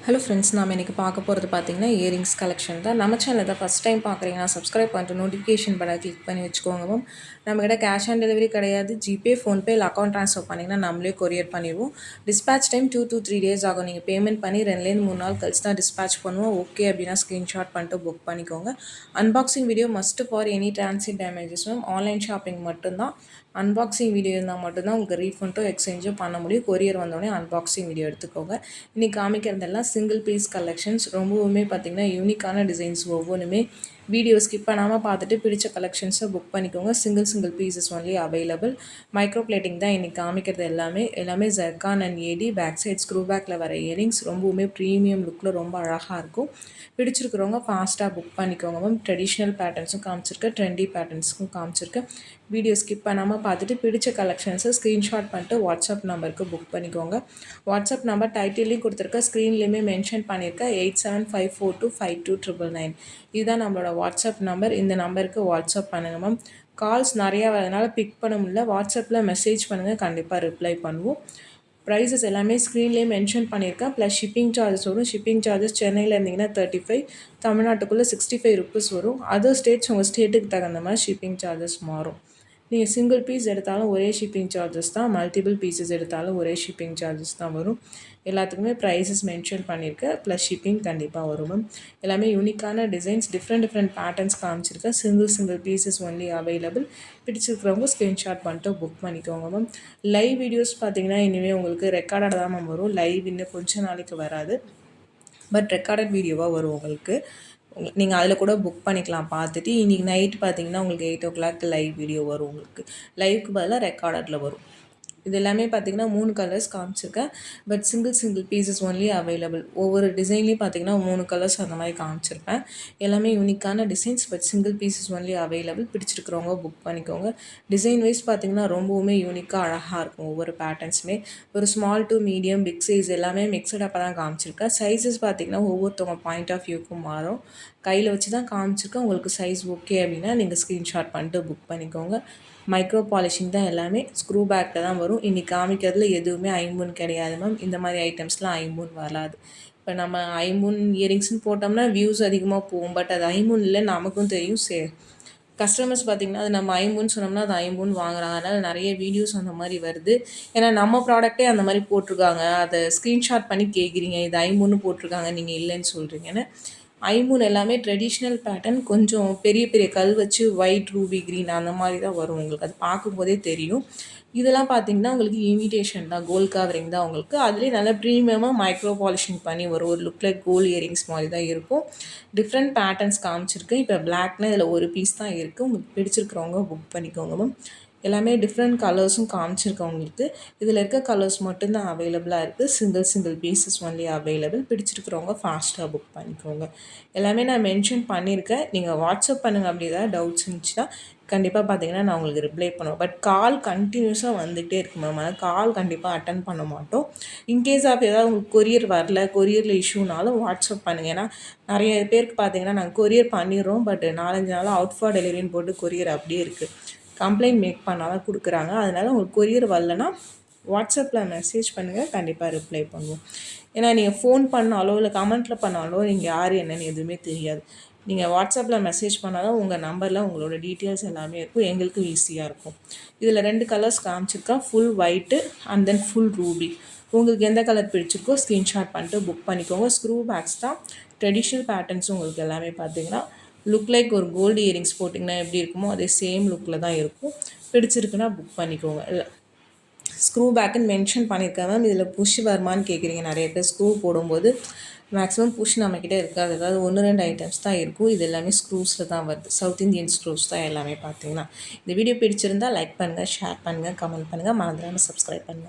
Hello friends, நாம் இன்றைக்கி பார்க்க போகிறது பார்த்திங்கன்னா இயரிங்ஸ் கலெக்ஷன் தான். நம்ம சேனல் தான் ஃபஸ்ட் டைம் பார்க்குறீங்கன்னா சப்ஸ்கிரைப் பண்ணிட்டு நோட்டிஃபிகேஷன் பட்டன் கிளிக் பண்ணி வச்சுக்கோங்க மேம். நம்மக்கிட்ட கேஷ் ஆன் டெலிவரி கிடையாது. ஜிபே, ஃபோன்பே இல்லை அக்கௌண்ட் ட்ரான்ஸ்ஃபர் பண்ணிங்கன்னா நம்மளே கொரியர் பண்ணிடுவோம். டிஸ்பேச் டைம் 2 to 3 days ஆகும். நீங்கள் பேமெண்ட் பண்ணி 2-3 நாள் கழிச்சு தான் டிஸ்பேச் பண்ணுவோம். ஓகே அப்படின்னா ஸ்க்ரீன்ஷாட் பண்ணிட்டு புக் பண்ணிக்கோங்க. Unboxing video must for any transit damages ma'am. Online shopping மட்டும்தான். அன்பாக்சிங் வீடியோ இருந்தால் மட்டும்தான் உங்களுக்கு ரீஃபண்டோ எக்ஸ்சேஞ்சோ பண்ண முடியும். கொரியர் வந்தோடனே அன்பாக்சிங் வீடியோ எடுத்துக்கோங்க. இன்றைக்கி காமிக்கிறதெல்லாம் சிங்கிள் பீஸ் கலெக்ஷன்ஸ். ரொம்பவுமே பார்த்திங்கன்னா யூனிக்கான டிசைன்ஸ். ஒவ்வொன்றுமே வீடியோ ஸ்கிப் பண்ணாமல் பார்த்துட்டு பிடிச்ச கலெக்ஷன்ஸை புக் பண்ணிக்கோங்க. Single pieces only available. Micro plating தான் இன்றைக்கி காமிக்கிறது. எல்லாமே zircon and AD. Back side screw பேக்கில் வர இயரிங்ஸ் ரொம்பவுமே ப்ரீமியம் லுக்கில் ரொம்ப அழகாக இருக்கும். பிடிச்சிருக்கிறவங்க ஃபாஸ்ட்டாக புக் பண்ணிக்கோங்க மேம். ட்ரெடிஷ்னல் பேட்டர்ன்ஸும் காமிச்சிருக்கேன், ட்ரெண்டி பேட்டர்ன்ஸுக்கும் காமிச்சிருக்கேன். வீடியோ ஸ்கிப் பண்ணாமல் பார்த்துட்டு பிடிச்ச கலெக்ஷன்ஸை ஸ்க்ரீன்ஷாட் பண்ணிட்டு வாட்ஸ்அப் நம்பருக்கு புக் பண்ணிக்கோங்க. வாட்ஸ்அப் நம்பர் டைட்டிலையும் கொடுத்துருக்க, ஸ்க்ரீன்லேயுமே மென்ஷன் பண்ணியிருக்கேன். 8754252999. இதுதான் நம்மளோட வாட்ஸ்அப் நம்பர். இந்த நம்பருக்கு வாட்ஸ்அப் பண்ணுங்கள் மேம். கால்ஸ் நிறையா வரதுனால பிக் பண்ண முடியல. வாட்ஸ்அப்பில் மெசேஜ் பண்ணுங்கள், கண்டிப்பாக ரிப்ளை பண்ணுவோம். ப்ரைஸஸ் எல்லாமே ஸ்க்ரீன்லேயே மென்ஷன் பண்ணியிருக்கேன். ப்ளஸ் ஷிப்பிங் சார்ஜஸ் வரும். ஷிப்பிங் சார்ஜஸ் சென்னையில் இருந்தீங்கன்னா 35, தமிழ்நாட்டுக்குள்ளே 65 ருப்பீஸ் வரும். அதர் ஸ்டேட்ஸ் உங்கள் ஸ்டேட்டுக்கு தகுந்த மாதிரி ஷிப்பிங் சார்ஜஸ் மாறும். நீங்கள் சிங்கிள் பீஸ் எடுத்தாலும் ஒரே ஷிப்பிங் சார்ஜஸ் தான். மல்டிபிள் பீசஸ் எடுத்தாலும் ஒரே ஷிப்பிங் சார்ஜஸ் தான் வரும். எல்லாத்துக்குமே ப்ரைஸஸ் மென்ஷன் பண்ணியிருக்கேன். ப்ளஸ் ஷிப்பிங் கண்டிப்பாக வரும் மேம். எல்லாமே யூனிக்கான டிசைன்ஸ், டிஃப்ரெண்ட் பேட்டர்ன்ஸ் காமிச்சிருக்கேன். Single pieces only available. பிடிச்சிருக்கிறவங்க ஸ்க்ரீன்ஷாட் பண்ணிட்டு புக் பண்ணிக்கோங்க மேம். லைவ் வீடியோஸ் பார்த்தீங்கன்னா இனிமேல் உங்களுக்கு ரெக்கார்டாக தான் மேம் வரும். லைவ் இன்னும் கொஞ்சம் நாளைக்கு வராது, பட் ரெக்கார்டட் வீடியோவாக வரும் உங்களுக்கு. நீங்கள் அதில் கூட புக் பண்ணிக்கலாம் பார்த்துட்டு. இன்றைக்கி நைட் பார்த்தீங்கன்னா உங்களுக்கு 8 o'clock லைவ் வீடியோ வரும். உங்களுக்கு லைவுக்கு பதிலாக ரெக்கார்டரில் வரும். இது எல்லாமே பார்த்திங்கன்னா 3 கலர்ஸ் காமிச்சிருக்கேன். But single pieces only available. ஒவ்வொரு டிசைன்லேயும் பார்த்திங்கன்னா 3 கலர்ஸ் அந்த மாதிரி காமிச்சிருப்பேன். எல்லாமே யூனிக்கான designs, but single pieces only available. பிடிச்சிருக்கிறவங்க புக் பண்ணிக்கோங்க. டிசைன் வைஸ் பார்த்திங்கன்னா ரொம்பவுமே யூனிக்காக அழகாக இருக்கும். ஒவ்வொரு பேட்டர்ன்ஸுமே ஒரு small to medium, big size எல்லாமே மிக்சடப்பாக தான் காமிச்சிருக்கேன். சைஸஸ் பார்த்திங்கன்னா ஒவ்வொருத்தவங்க பாயிண்ட் ஆஃப் வியூக்கும் மாறும். கையில் வச்சு தான் காமிச்சிருக்கேன். உங்களுக்கு சைஸ் ஓகே அப்படின்னா நீங்கள் ஸ்க்ரீன்ஷாட் பண்ணிட்டு புக் பண்ணிக்கோங்க. மைக்ரோ பாலிஷிங் தான் எல்லாமே. ஸ்க்ரூ பேக்கில் தான் வரும். இன்றைக்கி காமிக்கிறதுல எதுவுமே ஐம்பூன் கிடையாது மேம். இந்த மாதிரி ஐட்டம்ஸ்லாம் ஐம்பூன் வராது. இப்போ நம்ம ஐம்பூன் இயரிங்ஸ்னு போட்டோம்னா வியூஸ் அதிகமாக போகும். பட் அது ஐம்பூன் இல்லை, நமக்கும் தெரியும். கஸ்டமர்ஸ் பார்த்திங்கன்னா அது நம்ம ஐம்பூன்னு சொன்னோம்னா அது ஐம்பூன் வாங்குறாங்க. அதனால் நிறைய வீடியோஸ் அந்த மாதிரி வருது. ஏன்னா நம்ம ப்ராடக்ட்டே அந்த மாதிரி போட்டிருக்காங்க. அதை ஸ்க்ரீன்ஷாட் பண்ணி கேட்குறீங்க, இது ஐம்பூன்னு போட்டிருக்காங்க, நீங்கள் இல்லைன்னு சொல்கிறீங்கன்னு. ஐம்பூன் எல்லாமே ட்ரெடிஷ்னல் பேட்டர்ன். கொஞ்சம் பெரிய கல் வச்சு ஒயிட், ரூபி க்ரீன் அந்த மாதிரி தான் வரும். உங்களுக்கு அது பார்க்கும்போதே தெரியும். இதெல்லாம் பார்த்திங்கன்னா உங்களுக்கு இமிடேஷன் தான், கோல்ட் கவரிங் தான் உங்களுக்கு. அதுலேயே நல்லா ப்ரீமியமாக மைக்ரோ பாலிஷிங் பண்ணி வரும். ஒரு லுக் லைக் கோல்ட் இயரிங்ஸ் மாதிரி தான் இருக்கும். டிஃப்ரெண்ட் பேட்டர்ன்ஸ் காமிச்சிருக்கு. இப்போ பிளாக்னா இதில் ஒரு பீஸ் தான் இருக்குது. உங்களுக்கு பிடிச்சிருக்கிறவங்க புக் பண்ணிக்கோங்க மேம். எல்லாமே டிஃப்ரெண்ட் கலர்ஸும் காமிச்சிருக்கேன் உங்களுக்கு. இதில் இருக்க கலர்ஸ் மட்டும்தான் அவைலபிளாக இருக்குது. Single pieces only available. பிடிச்சிருக்கிறவங்க ஃபாஸ்ட்டாக புக் பண்ணிக்கோங்க. எல்லாமே நான் மென்ஷன் பண்ணியிருக்கேன். நீங்கள் வாட்ஸ்அப் பண்ணுங்கள். அப்படி ஏதாவது டவுட்ஸ் இருந்துச்சுன்னா கண்டிப்பாக பார்த்தீங்கன்னா நான் உங்களுக்கு ரிப்ளை பண்ணுவேன். பட் கால் கண்டினியூஸாக வந்துகிட்டே இருக்கு மேம். அதனால் கால் கண்டிப்பாக அட்டன் பண்ண மாட்டோம். இன்கேஸ் ஆஃப் ஏதாவது உங்களுக்கு கொரியர் வரல, கொரியரில் இஷ்யூனாலும் வாட்ஸ்அப் பண்ணுங்கள். ஏன்னா நிறைய பேருக்கு பார்த்தீங்கன்னா நாங்கள் கொரியர் பண்ணிடுறோம், பட் 4-5 நாளாக அவுட் ஃபார் டெலிவரின்னு போட்டு கொரியர் அப்படியே இருக்குது. கம்ப்ளைண்ட் மேக் பண்ணாலும் கொடுக்குறாங்க. அதனால் உங்களுக்கு கொரியர் வரலன்னா வாட்ஸ்அப்பில் மெசேஜ் பண்ணுங்கள், கண்டிப்பாக ரிப்ளை பண்ணுவோம். ஏன்னா நீங்கள் ஃபோன் பண்ணாலோ இல்லை கமெண்ட்டில் பண்ணாலோ நீங்கள் யார் என்னன்னு எதுவுமே தெரியாது. நீங்கள் வாட்ஸ்அப்பில் மெசேஜ் பண்ணாலும் உங்கள் நம்பரில் உங்களோட டீட்டெயில்ஸ் எல்லாமே இருக்கும். எங்களுக்கும் ஈஸியாக இருக்கும். இதில் 2 கலர்ஸ் காமிச்சிருக்கேன், full white and then full Ruby. உங்களுக்கு எந்த கலர் பிடிச்சிருக்கோ ஸ்க்ரீன்ஷாட் பண்ணிட்டு புக் பண்ணிக்கோங்க. ஸ்க்ரூ பேக்ஸ் தான். ட்ரெடிஷ்னல் பேட்டர்ன்ஸும் உங்களுக்கு எல்லாமே பார்த்திங்கன்னா லுக் லைக் ஒரு கோல்டு இயரிங்ஸ் போட்டிங்கன்னா எப்படி இருக்குமோ அதே சேம் லுக்கில் தான் இருக்கும். பிடிச்சிருக்குன்னா புக் பண்ணிக்கோங்க. இல்லை ஸ்க்ரூ பேக்குன்னு மென்ஷன் பண்ணியிருக்கேன் மேம். இதில் புஷ் வருமானு கேட்குறீங்க நிறைய பேர். ஸ்க்ரூ போடும்போது மேக்ஸிமம் புஷ் நம்மக்கிட்ட இருக்காது. அதாவது 1-2 ஐட்டம்ஸ் தான் இருக்கும். இது எல்லாமே ஸ்க்ரூஸில் தான் வருது. சவுத் இந்தியன் ஸ்க்ரூஸ் தான் எல்லாமே பார்த்தீங்கன்னா. இந்த வீடியோ பிடிச்சிருந்தால் லைக் பண்ணுங்கள், ஷேர் பண்ணுங்கள், கமெண்ட் பண்ணுங்கள். மறந்துடாமல் சப்ஸ்கிரைப் பண்ணுங்கள்.